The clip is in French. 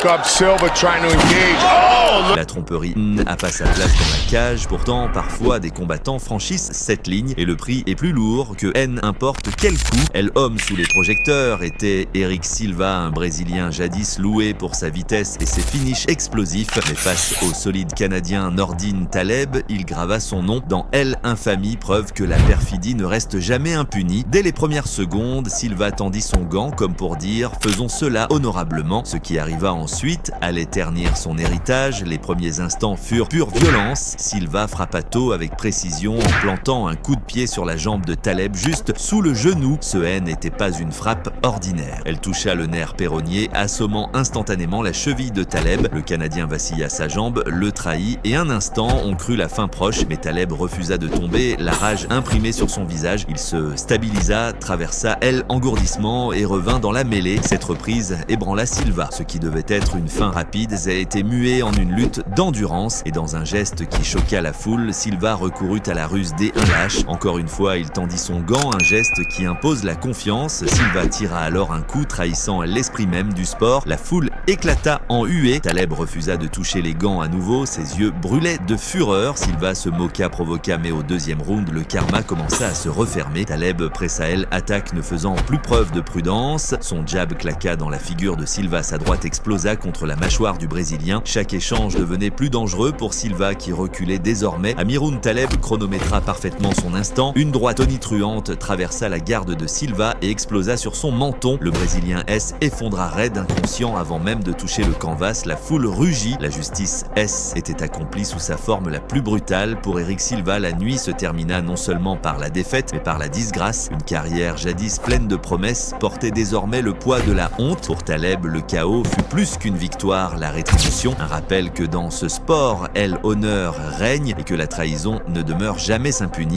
Up Silva trying to engage. Oh, La tromperie n'a pas sa place dans la cage, pourtant parfois des combattants franchissent cette ligne et le prix est plus lourd que N importe quel coup. El homme sous les projecteurs était Eric Silva, un Brésilien jadis loué pour sa vitesse et ses finishes explosifs, mais face au solide Canadien Nordine Taleb, il grava son nom dans El Infamie, preuve que la perfidie ne reste jamais impunie. Dès les premières secondes, Silva tendit son gant comme pour dire « faisons cela honorablement ». Ce qui arriva ensuite allait ternir son héritage. Les premiers instants furent pure violence. Silva frappa tôt avec précision en plantant un coup de pied sur la jambe de Taleb juste sous le genou. Ce N n'était pas une frappe ordinaire. Elle toucha le nerf péronnier, assommant instantanément la cheville de Taleb. Le Canadien vacilla sa jambe, le trahit et un instant on crut la fin proche, mais Taleb refusa de tomber, la rage imprimée sur son visage. Il se stabilisa, traversa engourdissement et revint dans la mêlée. Cette reprise ébranla Silva. Ce qui devait être une fin rapide a été mué en une lutte d'endurance et dans un geste qui choqua la foule, Silva recourut à la ruse des un lâche. Encore une fois, il tendit son gant, un geste qui impose la confiance. Silva tira alors un coup trahissant l'esprit même du sport. La foule éclata en huée. Taleb refusa de toucher les gants à nouveau, ses yeux brûlaient de fureur. Silva se moqua, provoqua, mais au deuxième round, le karma commença à se refermer. Taleb pressa attaque ne faisant plus preuve de prudence. Son jab claqua dans la figure de Silva, sa droite explosa contre la mâchoire du Brésilien. Chaque échange devenait plus dangereux pour Silva qui reculait désormais. Amirun Taleb chronométra parfaitement son instant. Une droite tonitruante traversa la garde de Silva et explosa sur son menton. Le Brésilien S effondra raide inconscient avant même de toucher le canvas. La foule rugit. La justice S était accomplie sous sa forme la plus brutale. Pour Eric Silva, la nuit se termina non seulement par la défaite, mais par la disgrâce. Une carrière jadis pleine de promesses portait désormais le poids de la honte. Pour Taleb, le chaos fut plus qu'une victoire, la rétribution. Un rappel que dans ce sport, honneur règne et que la trahison ne demeure jamais impunie.